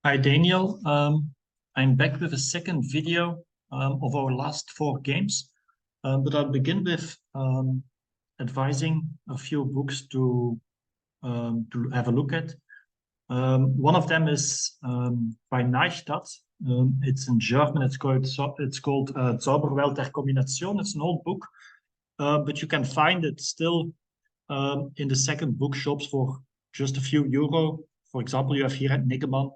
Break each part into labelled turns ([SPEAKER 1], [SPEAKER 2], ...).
[SPEAKER 1] Hi Daniel, I'm back with a second video of our last four games, but I'll begin with advising a few books to have a look at. One of them is by Neistat. It's in German. It's called Zauberwelt der Kombination. It's an old book, but you can find it still in the second bookshops for just a few euro. For example, you have here at Niggemann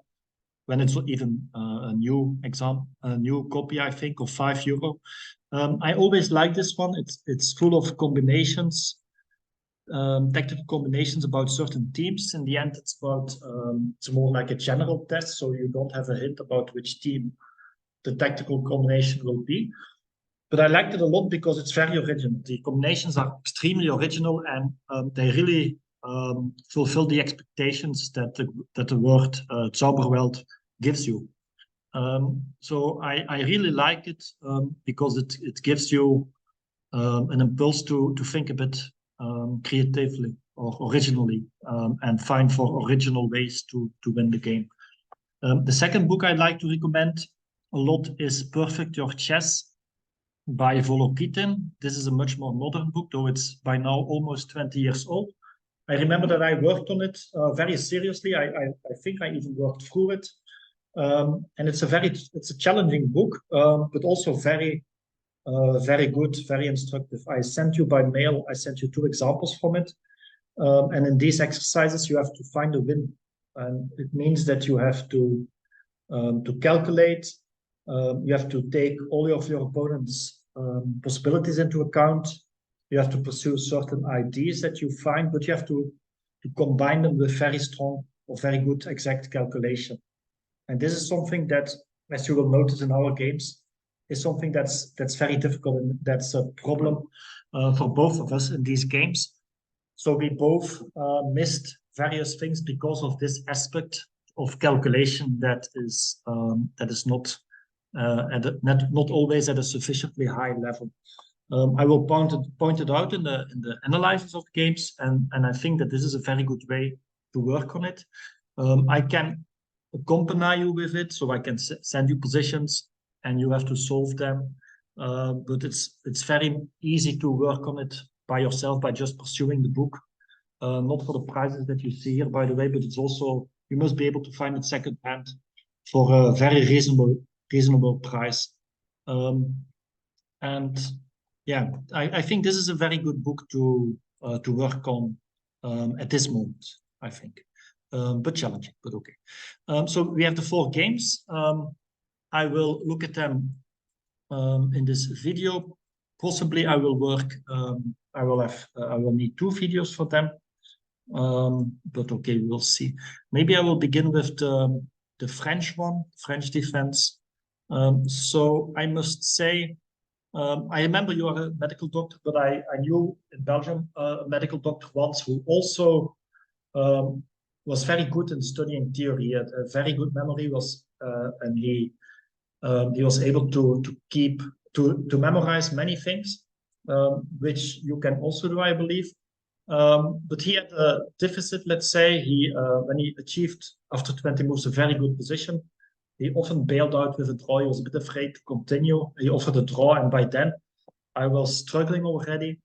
[SPEAKER 1] when it's even a new copy, I think, of €5. I always like this one. It's full of combinations, tactical combinations about certain teams. In the end, it's more like a general test, so you don't have a hint about which team the tactical combination will be. But I liked it a lot because it's very original. The combinations are extremely original, and they really fulfill the expectations that the word Zauberwelt gives you. So I really like it because it gives you an impulse to think a bit creatively or originally and find for original ways to win the game. The second book I'd like to recommend a lot is Perfect Your Chess by Volokitin. This is a much more modern book, though it's by now almost 20 years old. I remember that I worked on it very seriously. I think I even worked through it. And it's a challenging book, but also very good, very instructive. I sent you by mail, I sent you 2 examples from it. And in these exercises, you have to find a win. And it means that you have to calculate. You have to take all of your opponent's possibilities into account. You have to pursue certain ideas that you find, but you have to combine them with very strong or very good exact calculation. And this is something that, as you will notice in our games, is something that's very difficult, and that's a problem for both of us in these games. So we both missed various things because of this aspect of calculation that is not always at a sufficiently high level. I will point it out in the analysis of games, and I think that this is a very good way to work on it. I can accompany you with it, so I can send you positions, and you have to solve them. But it's very easy to work on it by yourself by just pursuing the book. Not for the prices that you see here, by the way, but it's also you must be able to find it secondhand for a very reasonable price. And yeah, I think this is a very good book to work on at this moment, I think. But challenging, but okay. So we have the 4 games. I will look at them in this video. Possibly I will work. I will need 2 videos for them. But okay, we'll see. Maybe I will begin with the French one, French defense. So I must say, I remember you are a medical doctor, but I knew in Belgium a medical doctor once who also was very good in studying theory. He had a very good memory, and he was able to memorize many things, which you can also do, I believe. But he had a deficit, let's say. When he achieved after 20 moves a very good position, he often bailed out with a draw. He was a bit afraid to continue. He offered a draw, and by then I was struggling already.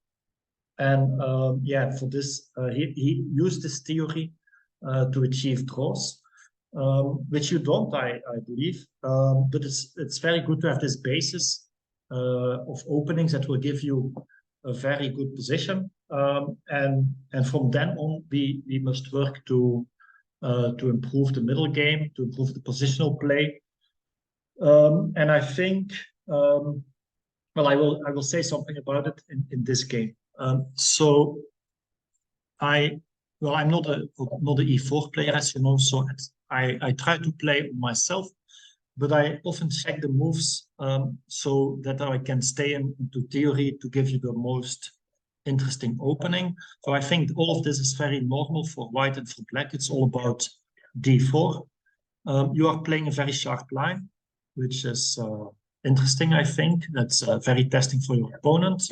[SPEAKER 1] And yeah, for this, he used this theory to achieve draws, which you don't, I believe. But it's very good to have this basis of openings that will give you a very good position. And from then on, we must work to improve the middle game, to improve the positional play. And I think, well, I will say something about it in this game. So I'm not a E4 player, as you know, so I try to play myself, but I often check the moves so that I can stay into theory to give you the most interesting opening. So I think all of this is very normal for white and for black. It's all about D4. You are playing a very sharp line, which is interesting, I think. That's very testing for your opponent.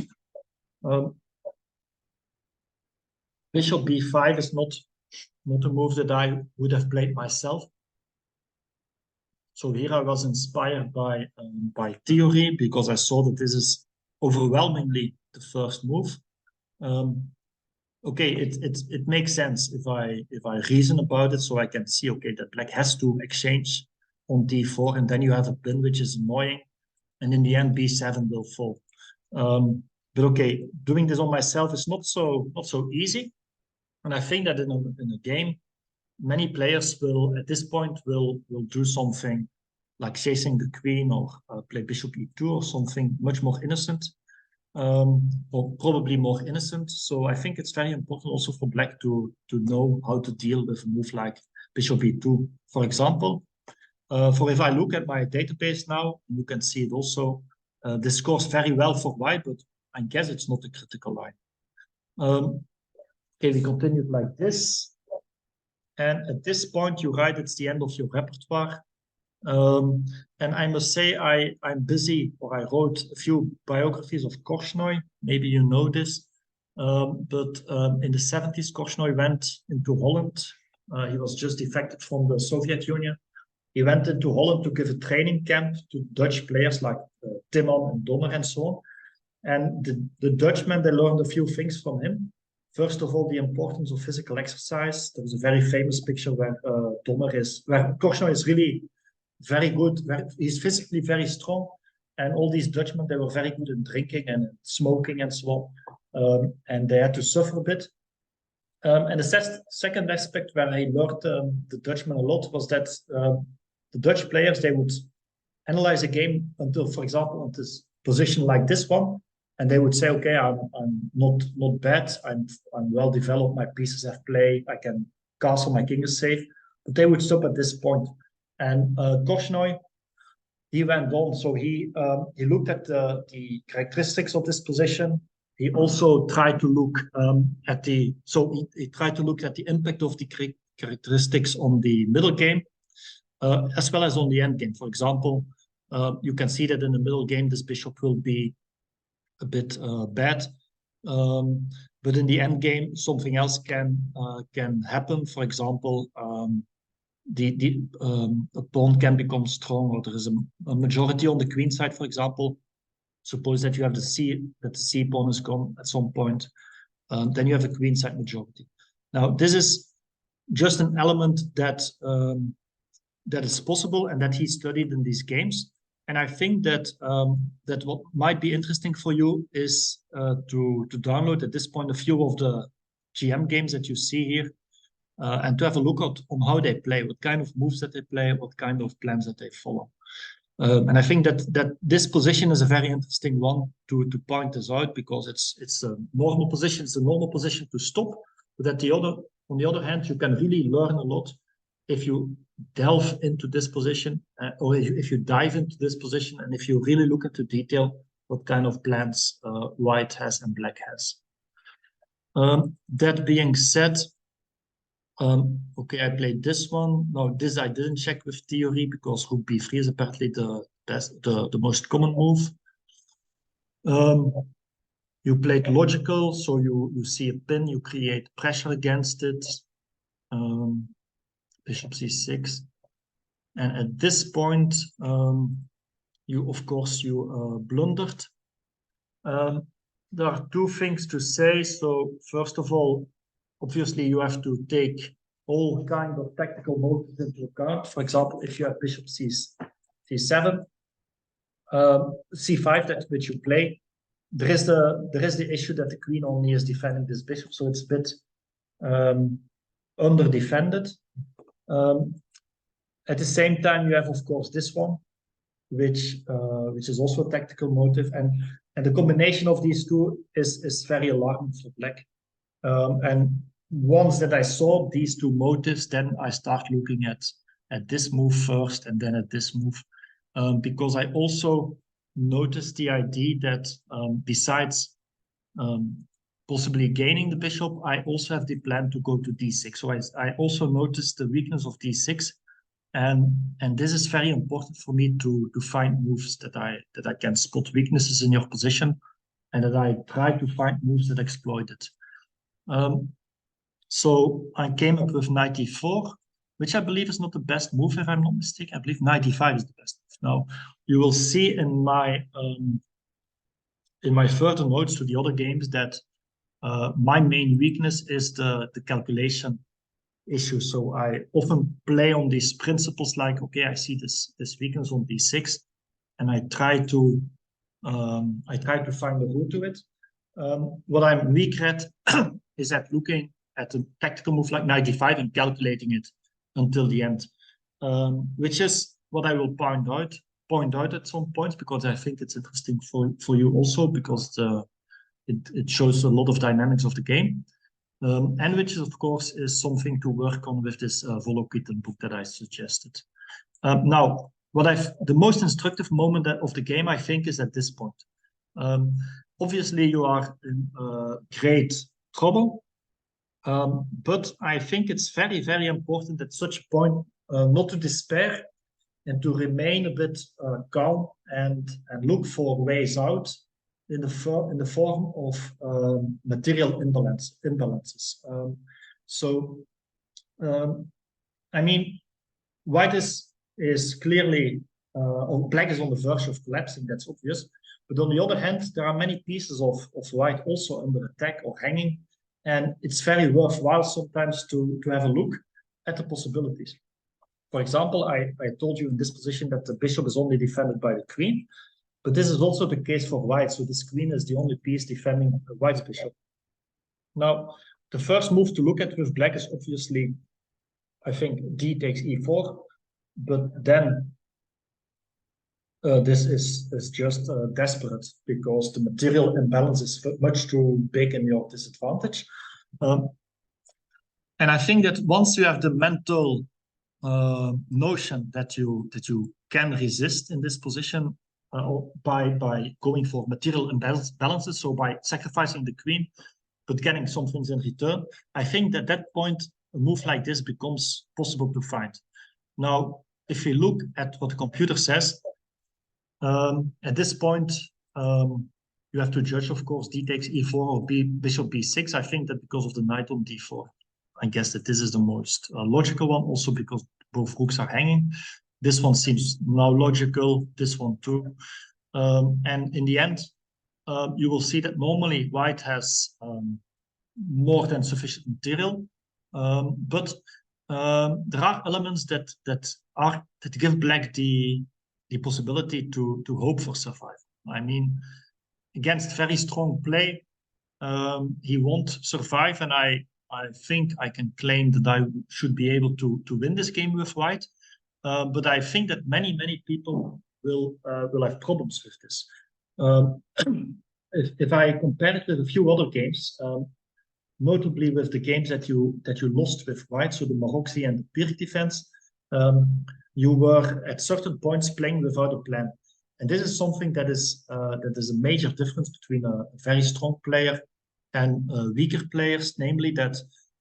[SPEAKER 1] Bishop b5 is not a move that I would have played myself. So here I was inspired by theory because I saw that this is overwhelmingly the first move. Okay, it makes sense if I reason about it, so I can see, okay, that black has to exchange on d4, and then you have a pin, which is annoying, and in the end b7 will fall. But okay, doing this on myself is not so easy, and I think that in a game, many players will at this point will do something like chasing the queen or play bishop e2 or something much more innocent. Or probably more innocent. So I think it's very important also for black to know how to deal with a move like bishop e2, for example. For if I look at my database now, you can see it also. This scores very well for white, but I guess it's not a critical line. Okay, we continued like this. And at this point, you write it's the end of your repertoire. And I must say, I'm busy, or I wrote a few biographies of Korchnoi. Maybe you know this. But in the 70s, Korchnoi went into Holland. He was just defected from the Soviet Union. He went into Holland to give a training camp to Dutch players like Timman and Donner and so on. And the Dutchmen, they learned a few things from him. First of all, the importance of physical exercise. There was a very famous picture where where Korchnoi is really very good. He's physically very strong, and all these Dutchmen, they were very good in drinking and smoking and so on, and they had to suffer a bit. And the second aspect where I learned the Dutchmen a lot was that the Dutch players, they would analyze a game until, for example, on this position like this one, and they would say, okay, I'm not bad, I'm well developed, my pieces have play, I can castle, my king is safe, but they would stop at this point. And Korchnoi, he went on, so he looked at the characteristics of this position. He also tried to look at he tried to look at the impact of the characteristics on the middle game, as well as on the end game. For example, you can see that in the middle game, this bishop will be a bit bad. But in the end game, something else can happen. For example, a pawn can become strong, or there is a majority on the queen side, for example. Suppose that you have the C pawn is gone at some point, then you have a queen side majority. Now, this is just an element that is possible and that he studied in these games. And I think that that what might be interesting for you is to download at this point a few of the GM games that you see here, and to have a look on how they play, what kind of moves that they play, what kind of plans that they follow. And I think that this position is a very interesting one to point this out, because it's a normal position. It's a normal position to stop, but on the other hand, you can really learn a lot if you delve into this position, or if you dive into this position, and if you really look into detail what kind of plans white has and black has. That being said, okay, I played this one. No, this I didn't check with theory, because rook b3 is apparently the most common move. You played logical, so you see a pin, you create pressure against it. Bishop c6, and at this point, you blundered. There are two things to say. So first of all, obviously you have to take all kind of tactical motives into account. For example, if you have bishop c7, c5, that which you play, there is the issue that the queen only is defending this bishop, so it's a bit under defended. At the same time, you have, of course, this one, which is also a tactical motive, and the combination of these two is very alarming for black. And once that I saw these two motives, then I start looking at this move first, and then at this move, because I also noticed the idea that besides possibly gaining the bishop, I also have the plan to go to d6. So I also noticed the weakness of d6, and this is very important for me to find moves that I can spot weaknesses in your position, and that I try to find moves that exploit it. So I came up with knight e4. which I believe is not the best move, if I'm not mistaken. I believe knight d5 is the best move. Now, you will see in my further notes to the other games that my main weakness is the calculation issue. So I often play on these principles like, okay, I see this weakness on d6, and I try to find the root to it. What I'm weak at is at looking at a tactical move like knight d5 and calculating it until the end, which is what I will point out at some points, because I think it's interesting for you also, because it shows a lot of dynamics of the game, and which is, of course, is something to work on with this Volokitten book that I suggested. Now, the most instructive moment of the game, I think, is at this point. Obviously, you are in great trouble, but I think it's very, very important at such a point not to despair and to remain a bit calm and look for ways out in the form of material imbalances. I mean, white is clearly, black is on the verge of collapsing, that's obvious. But on the other hand, there are many pieces of white also under attack or hanging, and it's very worthwhile sometimes to have a look at the possibilities. For example, I told you in this position that the bishop is only defended by the queen, but this is also the case for white. So this queen is the only piece defending white's bishop. Now, the first move to look at with black is obviously, I think, d takes e4, but then this is just desperate, because the material imbalance is much too big in your disadvantage. And I think that once you have the mental notion that you can resist in this position by going for material imbalances, so by sacrificing the queen but getting some things in return, I think that at that point a move like this becomes possible to find. Now, if we look at what the computer says, at this point you have to judge, of course, d takes e4 or bishop b6. I think that because of the knight on d4, I guess that this is the most logical one, also because both rooks are hanging. This one seems now logical, this one too. And in the end, you will see that normally white has more than sufficient material, but there are elements that give black the possibility to hope for survival. I mean, against very strong play, he won't survive, and I think I can claim that I should be able to win this game with white. But I think that many people will have problems with this. If I compare it with a few other games, notably with the games that you lost with white, so the Maroczy and the Byrd defense, you were at certain points playing without a plan. And this is something that is a major difference between a very strong player and weaker players, namely that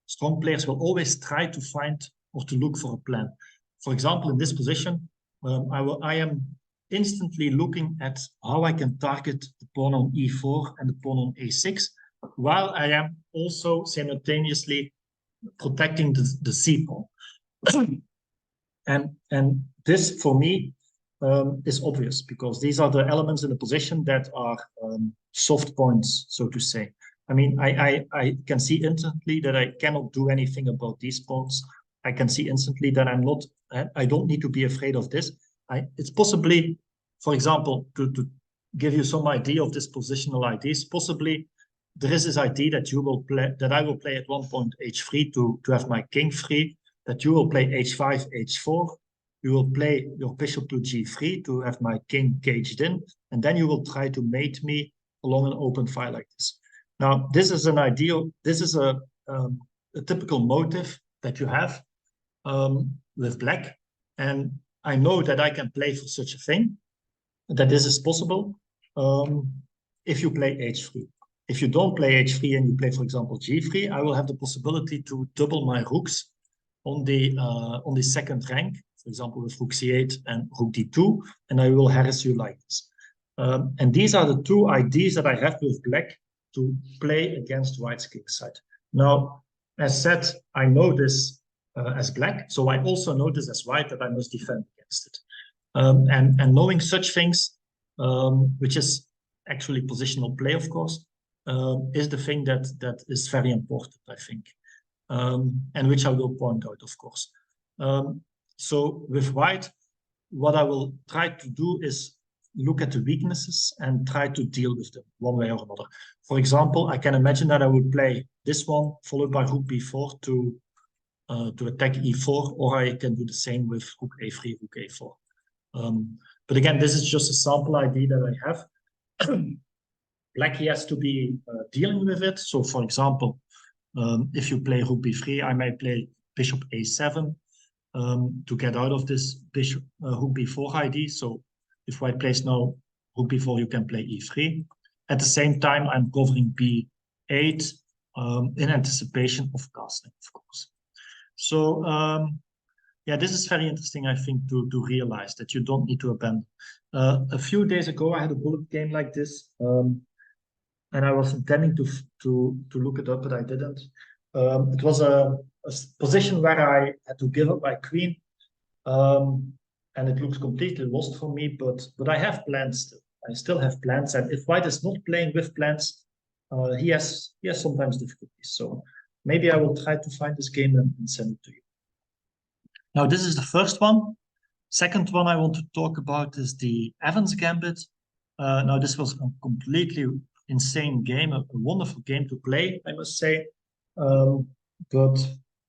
[SPEAKER 1] strong players will always try to find or to look for a plan. For example, in this position, I am instantly looking at how I can target the pawn on e4 and the pawn on a6, while I am also simultaneously protecting the c pawn. And this, for me, is obvious, because these are the elements in the position that are soft points, so to say. I mean, I can see instantly that I cannot do anything about these pawns. I can see instantly that I don't need to be afraid of this. It's possibly, for example, to give you some idea of this positional ideas, possibly there is this idea that you will play, that I will play at one point h3 to have my king free, that you will play h5, h4, you will play your bishop to g3 to have my king caged in, and then you will try to mate me along an open file like this. Now, this is an idea, this is a typical motive that you have with black, and I know that I can play for such a thing, that this is possible if you play h3. If you don't play h3 and you play, for example, g3, I will have the possibility to double my rooks on the second rank, for example, with rook c8 and rook d2, and I will harass you like this. And these are the two ideas that I have with black to play against white's king side. Now, as said, I know this as black. So I also know this as white that I must defend against it. And knowing such things, which is actually positional play, of course, is the thing that is very important, I think, and which I will point out, of course. So with white, what I will try to do is look at the weaknesses and try to deal with them one way or another. For example, I can imagine that I would play this one followed by rook b4 to attack e4, or I can do the same with rook a3, rook a4. But again, this is just a sample idea that I have. Black has to be dealing with it. So for example, if you play rook b3, I may play bishop a7 to get out of this bishop rook b4 idea. So if white plays now rook b4, you can play e3. At the same time, I'm covering b8 in anticipation of castling, of course. So yeah, this is very interesting, I think, to realize that you don't need to abandon. A few days ago, I had a bullet game like this, and I was intending to look it up, but I didn't. It was a position where I had to give up my queen, and it looks completely lost for me. But I have plans still. I still have plans, and if white is not playing with plans, he has sometimes difficulties. So maybe I will try to find this game and send it to you. Now, this is the first one. Second one I want to talk about is the Evans Gambit. Now, this was a completely insane game, a wonderful game to play, I must say, but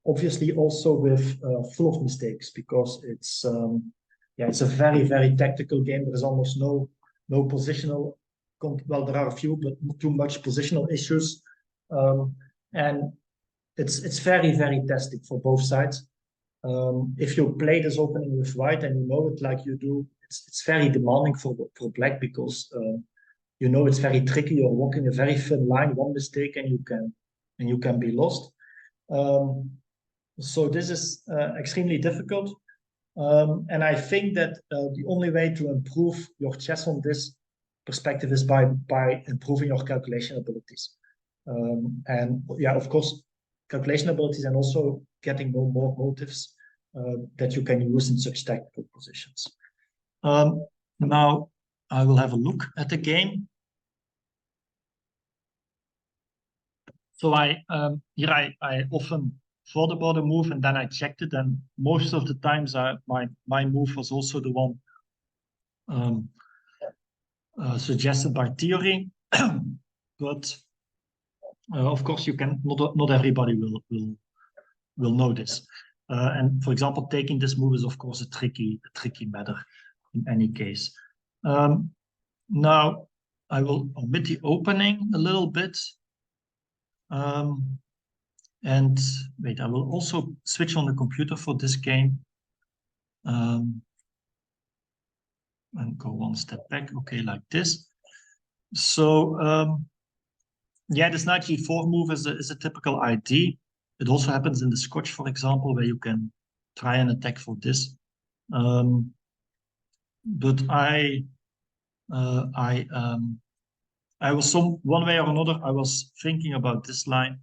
[SPEAKER 1] obviously also with full of mistakes, because it's a very, very tactical game. There is almost no positional. Well, there are a few, but not too much positional issues, and it's very, very testing for both sides. If you play this opening with white and you know it like you do, it's very demanding for black, because you know it's very tricky. You're walking a very thin line. One mistake and you can be lost. So this is extremely difficult. And I think that the only way to improve your chess on this perspective is by improving your calculation abilities. And yeah, of course, calculation abilities, and also getting more motives that you can use in such tactical positions. Now I will have a look at the game. So I often thought about a move and then I checked it, and most of the times my move was also the one suggested by theory. But of course, you can not everybody will know this. And for example, taking this move is of course a tricky matter in any case. Now I will omit the opening a little bit. And wait, I will also switch on the computer for this game. And go one step back, okay, like this. So yeah, this knight g4 move is a typical ID. It also happens in the Scotch, for example, where you can try and attack for this. But I was one way or another, I was thinking about this line,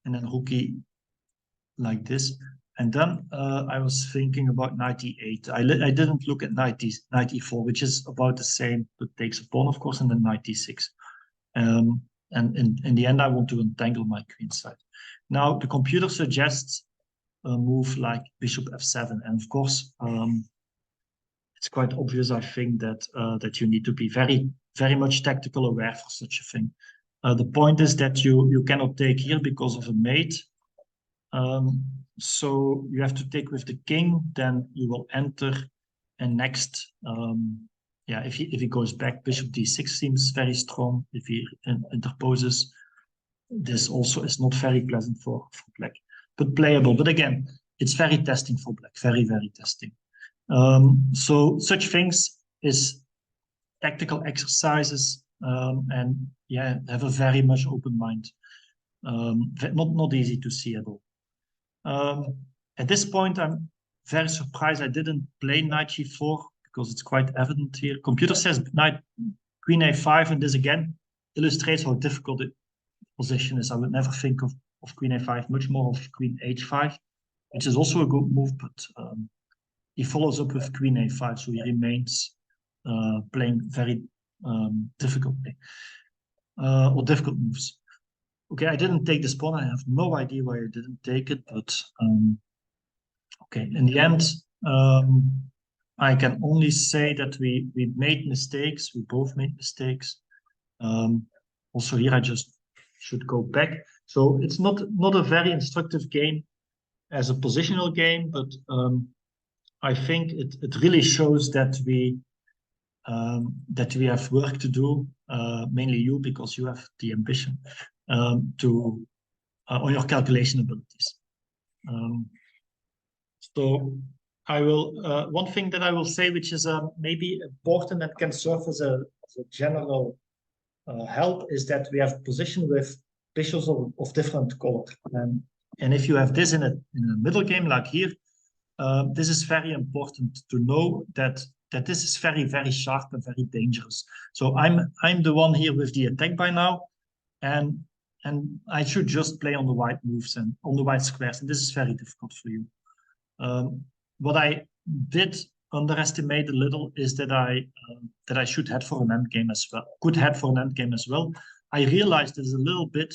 [SPEAKER 1] and then rookie like this. And then I was thinking about knight e8. I didn't look at knight e4, which is about the same, but takes a pawn, of course, and then knight e6. And in the end, I want to entangle my queen side. Now, the computer suggests a move like bishop f7. And of course, it's quite obvious, I think, that you need to be very, very much tactical aware for such a thing. The point is that you cannot take here because of a mate. So you have to take with the king, then you will enter, and next, yeah, if he goes back, bishop d6 seems very strong. If he interposes, this also is not very pleasant for black, but playable. But again, it's very testing for black, very, very testing. So such things is tactical exercises, and yeah, have a very much open mind. Not easy to see at all. At this point, I'm very surprised I didn't play knight g4, because it's quite evident here. Computer says queen a5, and this again illustrates how difficult the position is. I would never think of queen a5, much more of queen h5. which is also a good move, but he follows up with queen a5, so he remains playing very difficultly or difficult moves. Okay, I didn't take this pawn. I have no idea why I didn't take it, but okay, in the end, I can only say that we made mistakes. We both made mistakes. Also here, I just should go back. So it's not a very instructive game as a positional game, but I think it really shows that we have work to do, mainly you, because you have the ambition to on your calculation abilities. So I will one thing that I will say, which is maybe important and can serve as a general help, is that we have position with bishops of different color, and if you have this in a middle game like here, this is very important to know that this is very sharp and very dangerous. So I'm the one here with the attack by now, and I should just play on the white moves and on the white squares, and this is very difficult for you. What I did underestimate a little is that I should head for an endgame as well. Could head for an endgame as well. I realized there's a little bit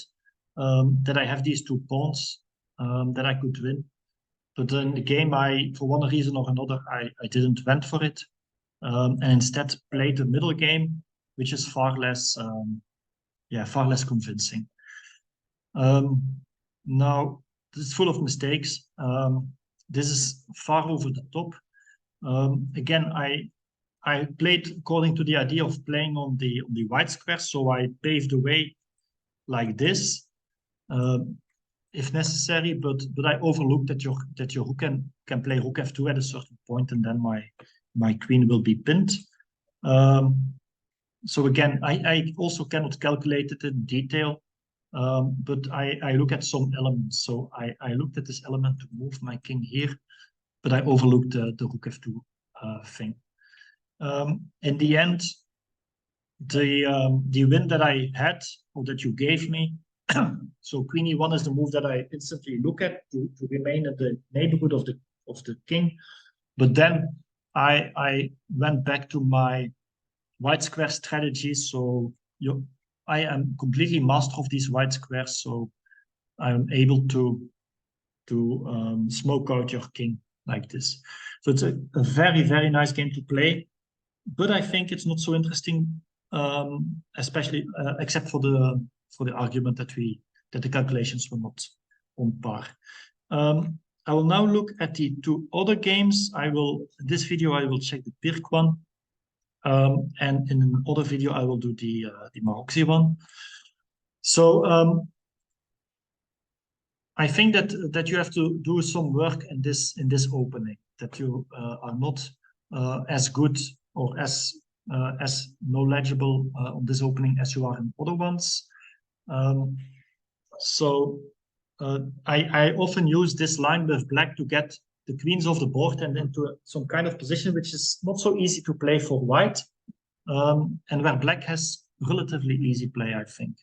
[SPEAKER 1] that I have these two pawns that I could win, but in the game, for one reason or another, I didn't went for it, and instead played the middle game, which is far less convincing. Now this is full of mistakes. This is far over the top. Again, I played according to the idea of playing on the white square, so I paved the way like this, if necessary. But I overlooked that your rook can play rook f2 at a certain point, and then my queen will be pinned. So again, I also cannot calculate it in detail. But I look at some elements. So I looked at this element to move my king here, but I overlooked the rook f2 thing. In the end, the win that I had, or that you gave me, so queen e1 is the move that I instantly look at to remain in the neighborhood of the king. But then I went back to my white square strategy. So I am completely master of these white squares, so I'm able to smoke out your king like this. So it's a very nice game to play, but I think it's not so interesting, especially except for the argument that the calculations were not on par. I will now look at the two other games. In this video I will check the Pirc one. And in another video, I will do the Maroczy one. So I think that you have to do some work in this opening. That you are not as good or as knowledgeable on this opening as you are in other ones. So I often use this line with black to get the queens off the board and into some kind of position which is not so easy to play for white, and where black has relatively easy play, I think.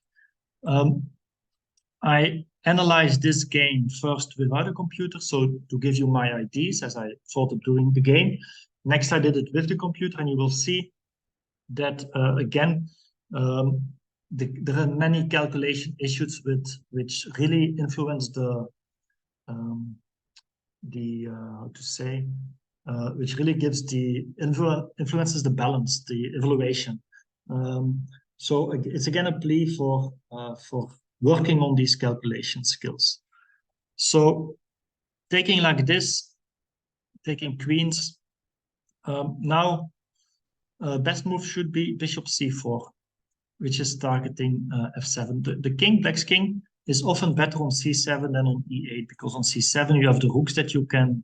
[SPEAKER 1] I analyzed this game first without a computer, so to give you my ideas as I thought of doing the game. Next, I did it with the computer, and you will see that again, there are many calculation issues which really influence which really gives influences the balance, the evaluation. So it's again a plea for working on these calculation skills. So taking like this, taking queens. Now, best move should be bishop c4, which is targeting f7. The king, black's king, is often better on c7 than on e8, because on c7 you have the rooks that you can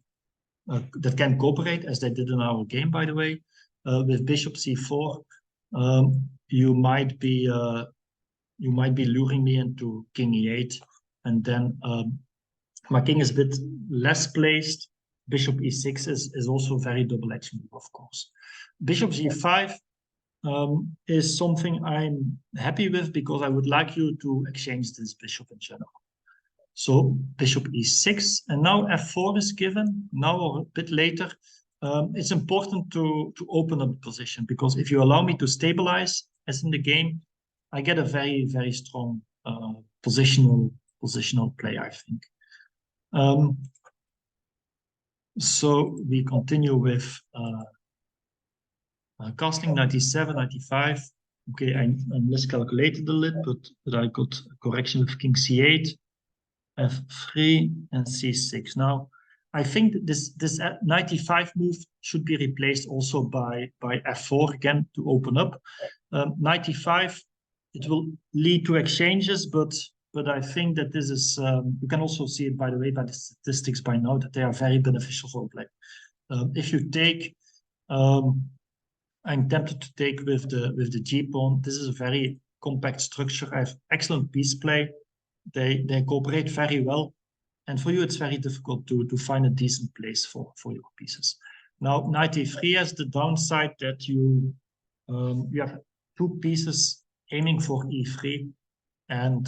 [SPEAKER 1] cooperate, as they did in our game, by the way. With bishop c4, you might be luring me into king e8, and then my king is a bit less placed. Bishop e6 is also a very double-edged move, of course. Bishop g5 is something I'm happy with, because I would like you to exchange this bishop in general. So bishop e6, and now f4 is given, now or a bit later. It's important to open up the position, because if you allow me to stabilize, as in the game, I get a very, very strong positional play, I think. So we continue with casting 97, 95. Okay, I miscalculated a little, but I got a correction with king c8, f3, and c6. Now, I think this 95 move should be replaced also by f4 again to open up. 95, it will lead to exchanges, but I think that this is, you can also see it, by the way, by the statistics by now, that they are very beneficial for play. If you take, I'm tempted to take with the G pawn. This is a very compact structure. I have excellent piece play. They cooperate very well. And for you, it's very difficult to find a decent place for your pieces. Now, knight e3 has the downside that you have two pieces aiming for e3. And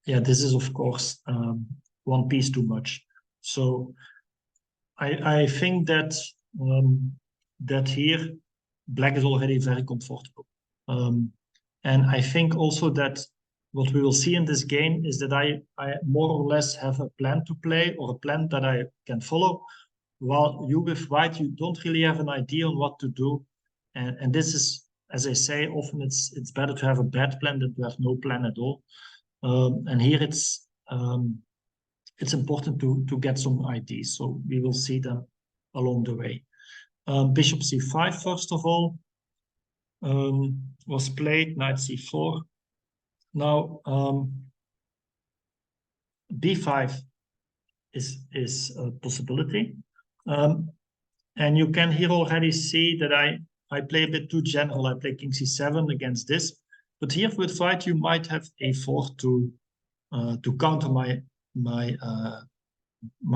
[SPEAKER 1] yeah, this is, of course, one piece too much. So I think that that here, black is already very comfortable. And I think also that what we will see in this game is that I more or less have a plan to play, or a plan that I can follow, while you with white, you don't really have an idea on what to do. And this is, as I say, often it's better to have a bad plan than to have no plan at all. And here it's important to get some ideas. So we will see them along the way. Bishop c5, first of all, was played, knight c4. Now, b5 is a possibility. And you can here already see that I play a bit too general. I play king c7 against this. But here with white, you might have a4 to counter my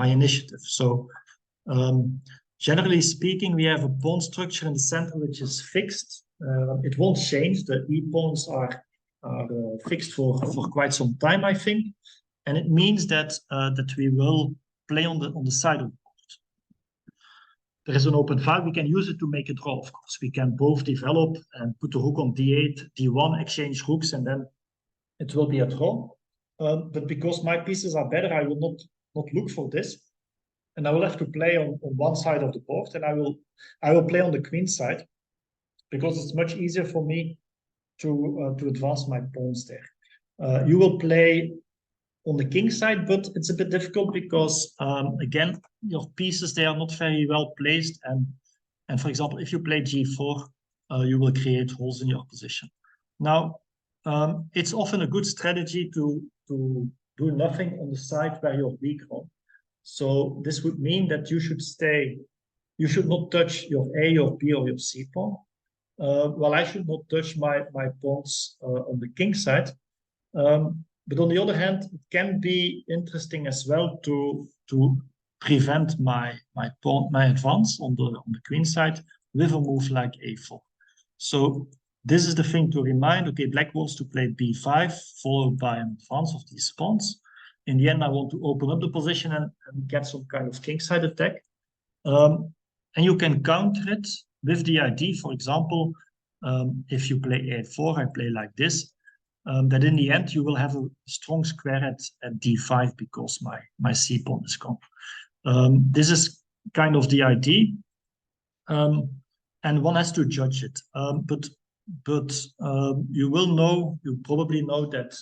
[SPEAKER 1] initiative. So generally speaking, we have a pawn structure in the center which is fixed. It won't change. The e-pawns are fixed for quite some time, I think. And it means that that we will play on the side of the board. There is an open file. We can use it to make a draw, of course. We can both develop and put the rook on d8, d1, exchange rooks, and then it will be a draw. But because my pieces are better, I will not look for this. And I will have to play on one side of the board, and I will play on the queen side, because it's much easier for me to advance my pawns there. You will play on the king side, but it's a bit difficult because again, your pieces, they are not very well placed, and for example, if you play g4, you will create holes in your position. Now, it's often a good strategy to do nothing on the side where you're weak on. So this would mean that you should not touch your A, your B, or your C pawn. Well, I should not touch my pawns on the king side. But on the other hand, it can be interesting as well to prevent my advance on the queen side with a move like a4. So this is the thing to remind. Okay, black wants to play b5 followed by an advance of these pawns. In the end, I want to open up the position and get some kind of kingside attack. And you can counter it with the idea, for example, if you play a4, I play like this, that in the end you will have a strong square at d5 because my c pawn is gone. This is kind of the idea, and one has to judge it. But you probably know that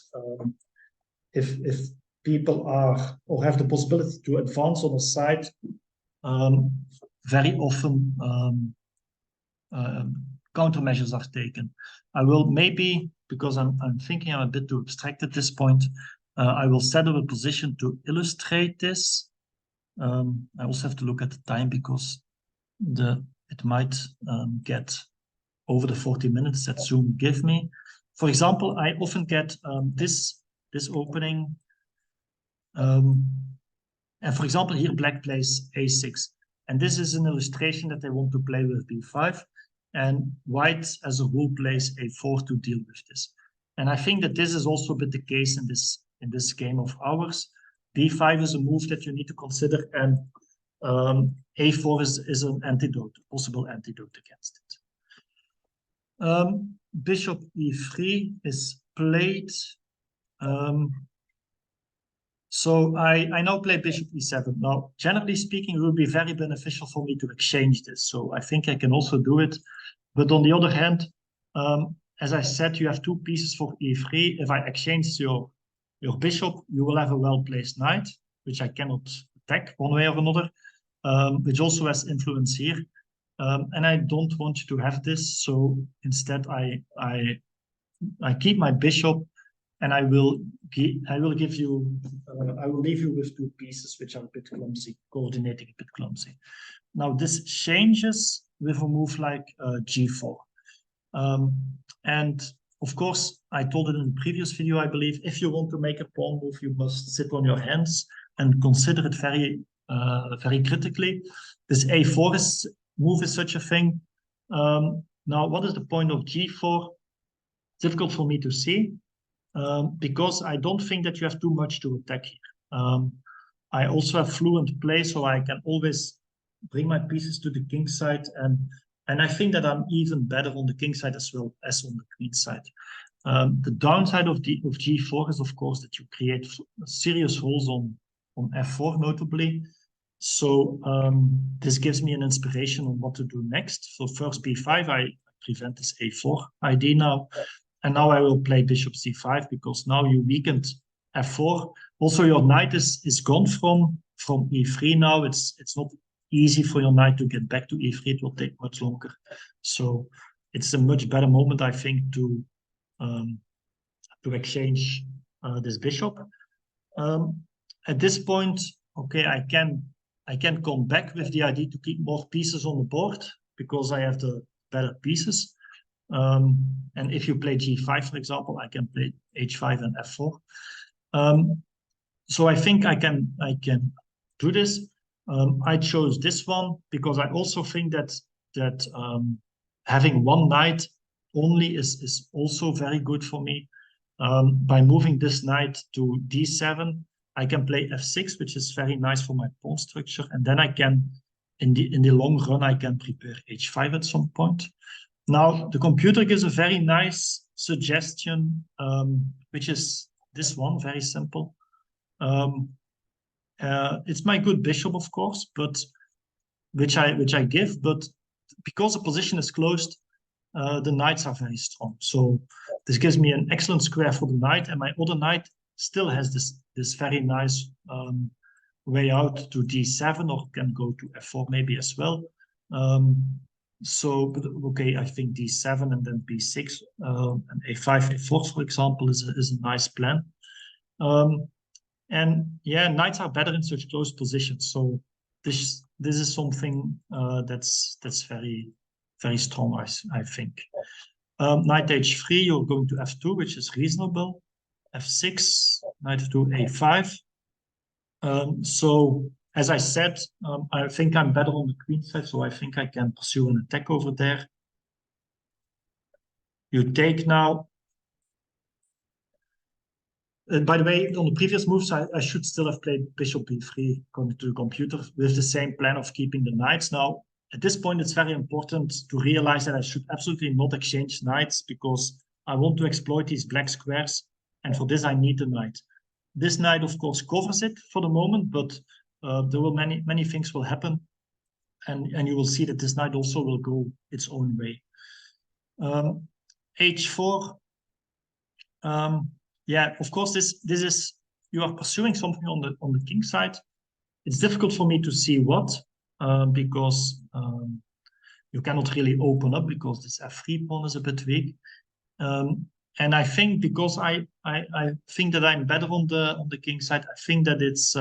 [SPEAKER 1] if people are or have the possibility to advance on a side, very often countermeasures are taken. I will maybe, because I'm thinking I'm a bit too abstract at this point, I will set up a position to illustrate this. I also have to look at the time because it might get over the 40 minutes that Zoom give me. For example, I often get this opening. And for example, here black plays a6. And this is an illustration that they want to play with b5. And white, as a rule, plays a4 to deal with this. And I think that this is also a bit the case in this in this game of ours. b5 is a move that you need to consider, and a4 is an antidote, a possible antidote against it. Bishop e3 is played. So I now play bishop e7. Now, generally speaking, it would be very beneficial for me to exchange this. So I think I can also do it. But on the other hand, as I said, you have two pieces for e3. If I exchange your bishop, you will have a well-placed knight, which I cannot attack one way or another, which also has influence here. And I don't want you to have this. So instead, I keep my bishop, and I will leave you with two pieces which are a bit clumsy, coordinating a bit clumsy. Now this changes with a move like g4. And of course, I told it in the previous video, I believe, if you want to make a pawn move, you must sit on your hands and consider it very critically. This a4 move is such a thing. Now, what is the point of g4? Difficult for me to see. Because I don't think that you have too much to attack here. I also have fluent play, so I can always bring my pieces to the king side, and I think that I'm even better on the king side as well as on the queen side. The downside of g4 is, of course, that you create serious holes on f4, notably. So this gives me an inspiration on what to do next. So first b5, I prevent this a4 idea now. And now I will play bishop c5, because now you weakened f4. Also, your knight is gone from e3 now. It's not easy for your knight to get back to e3. It will take much longer. So it's a much better moment, I think, to exchange this bishop. At this point, okay, I can come back with the idea to keep more pieces on the board, because I have the better pieces. And if you play g5, for example, I can play h5 and f4. So I think I can do this. I chose this one because I also think that having one knight only is also very good for me. By moving this knight to d7, I can play f6, which is very nice for my pawn structure, and then I can, in the long run, I can prepare h5 at some point. Now, the computer gives a very nice suggestion, which is this one, very simple. It's my good bishop, of course, but which I give, but because the position is closed, the knights are very strong. So this gives me an excellent square for the knight, and my other knight still has this very nice way out to d7, or can go to f4 maybe as well. So, but okay, I think d7 and then b6 and a5, a4, for example, is a nice plan. And yeah, knights are better in such close positions. So this is something that's very, very strong, I think. Knight h3, you're going to f2, which is reasonable. f6, knight f2, a5. So as I said, I think I'm better on the queen side, so I think I can pursue an attack over there. You take now. By the way, on the previous moves, I should still have played bishop b3 according to the computer with the same plan of keeping the knights. Now, at this point, it's very important to realize that I should absolutely not exchange knights, because I want to exploit these black squares, and for this I need the knight. This knight, of course, covers it for the moment, but there will many things will happen, and you will see that this knight also will go its own way. h4. Yeah, of course, this is, you are pursuing something on the king side. It's difficult for me to see what, because you cannot really open up, because this f3 pawn is a bit weak. And I think because I think that I'm better on the king side, I think that it's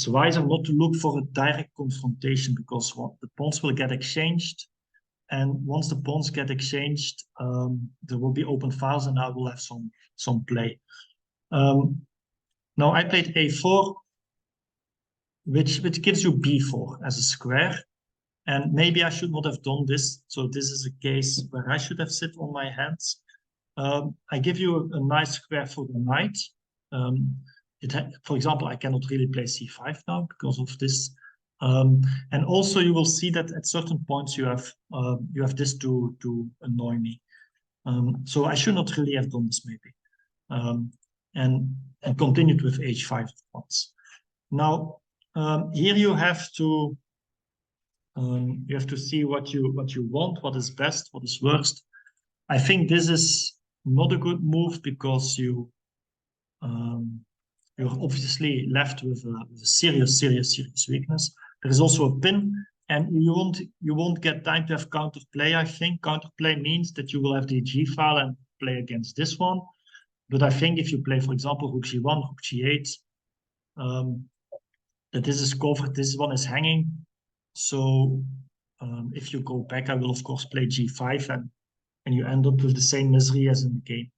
[SPEAKER 1] wiser not to look for a direct confrontation, because the pawns will get exchanged. And once the pawns get exchanged, there will be open files, and I will have some play. Now I played a4, which gives you b4 as a square. And maybe I should not have done this. So this is a case where I should have sit on my hands. I give you a nice square for the knight. For example, I cannot really play c5 now because of this. And also you will see that at certain points you have this to annoy me. So I should not really have done this maybe. And continued with h5 at once. Now here you have to see what you want, what is best, what is worst. I think this is not a good move because you're obviously left with a serious weakness. There is also a pin, and you won't get time to have counterplay. I think counterplay means that you will have the g file and play against this one. But I think if you play, for example, rook g1, rook g8, that this is covered, this one is hanging. So if you go back, I will of course play g5, and you end up with the same misery as in the game.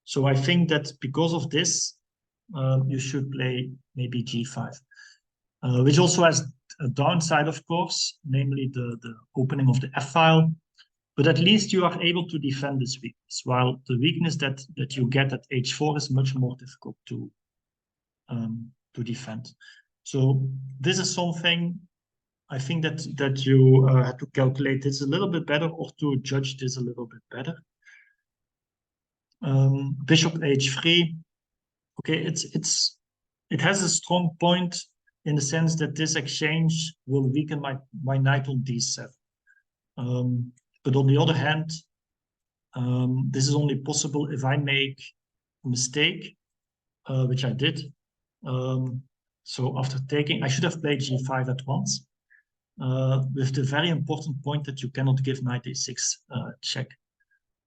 [SPEAKER 1] So I think that because of this, you should play maybe g5, which also has a downside, of course, namely the opening of the f file. But at least you are able to defend this weakness, while the weakness that you get at h4 is much more difficult to defend. So this is something I think that you have to calculate this a little bit better, or to judge this a little bit better. Bishop h3. Okay, it has a strong point in the sense that this exchange will weaken my knight on d7. But on the other hand, this is only possible if I make a mistake, which I did. So after taking, I should have played g5 at once, with the very important point that you cannot give knight a6 check.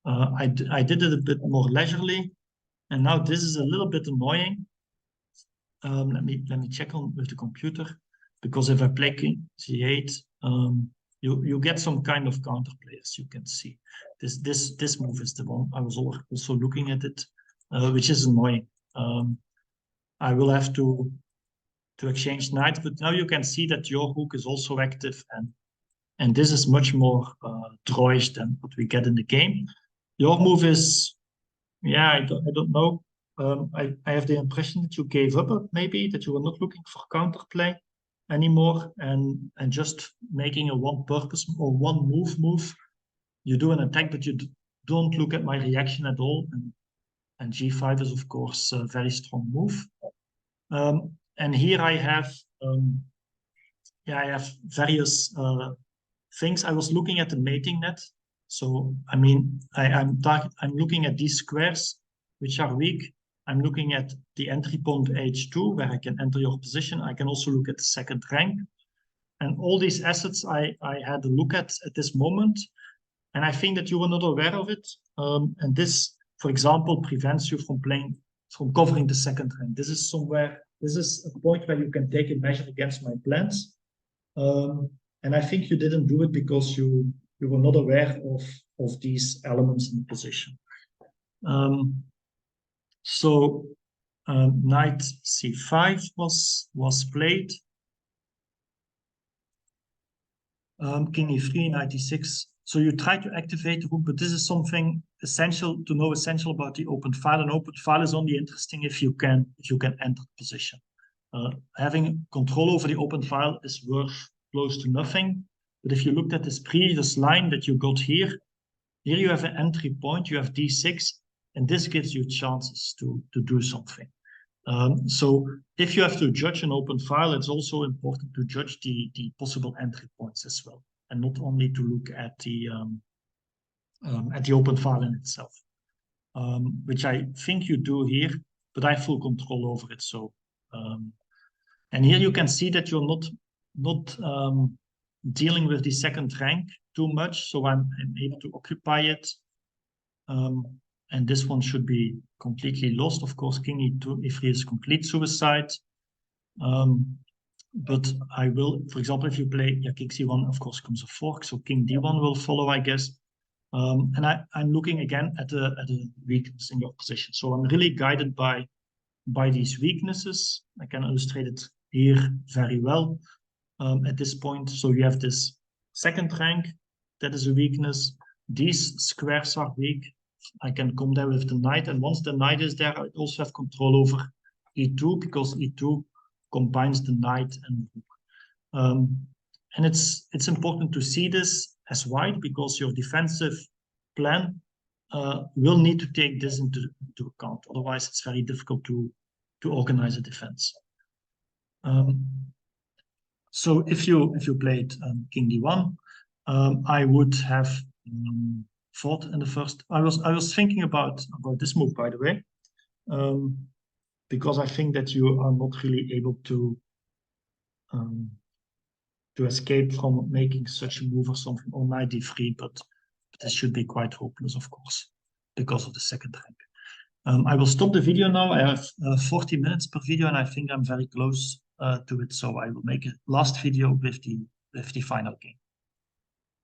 [SPEAKER 1] I did it a bit more leisurely, and now this is a little bit annoying. Let me check on with the computer, because if I play king g8, you get some kind of counterplay, as you can see. This move is the one I was also looking at it, which is annoying. I will have to exchange knights, but now you can see that your rook is also active, and this is much more droish than what we get in the game. Your move is, yeah, I don't know. I have the impression that you gave up, maybe that you were not looking for counterplay anymore, and just making a one purpose or one move. You do an attack, but you don't look at my reaction at all. And g5 is of course a very strong move. And here I have, I have various things. I was looking at the mating net. So I mean, I'm looking at these squares which are weak. I'm looking at the entry point h2, where I can enter your position. I can also look at the second rank. And all these assets I had a look at this moment. And I think that you were not aware of it. And this, for example, prevents you from covering the second rank. This is a point where you can take a measure against my plans. And I think you didn't do it because you were not aware of these elements in the position. So knight c5 was played. King e3, knight e6. So you try to activate the rook, but this is something essential about the open file. An open file is only interesting if you can enter the position. Having control over the open file is worth close to nothing. But if you looked at this previous line that you got here you have an entry point, you have d6, and this gives you chances to do something. So if you have to judge an open file, it's also important to judge the possible entry points as well, and not only to look at the open file in itself, which I think you do here, but I have full control over it. So, and here you can see that you're not dealing with the second rank too much, so I'm able to occupy it. And this one should be completely lost. Of course, king e2, e3 is complete suicide. But I will, for example, if you play king c1, of course, comes a fork, so king d1 will follow, I guess. And I'm looking again at the weakness in your position. So I'm really guided by these weaknesses. I can illustrate it here very well at this point. So you have this second rank, that is a weakness. These squares are weak. I can come there with the knight, and once the knight is there, I also have control over e2 because e2 combines the knight and the rook. And it's important to see this as white because your defensive plan will need to take this into account. Otherwise, it's very difficult to organize a defense. So if you played king d1, I would have fought in the first. I was thinking about this move, by the way, because I think that you are not really able to escape from making such a move or something on knight d3, but this should be quite hopeless, of course, because of the second rank. I will stop the video now. I have 40 minutes per video, and I think I'm very close to it, so I will make a last video with the final game.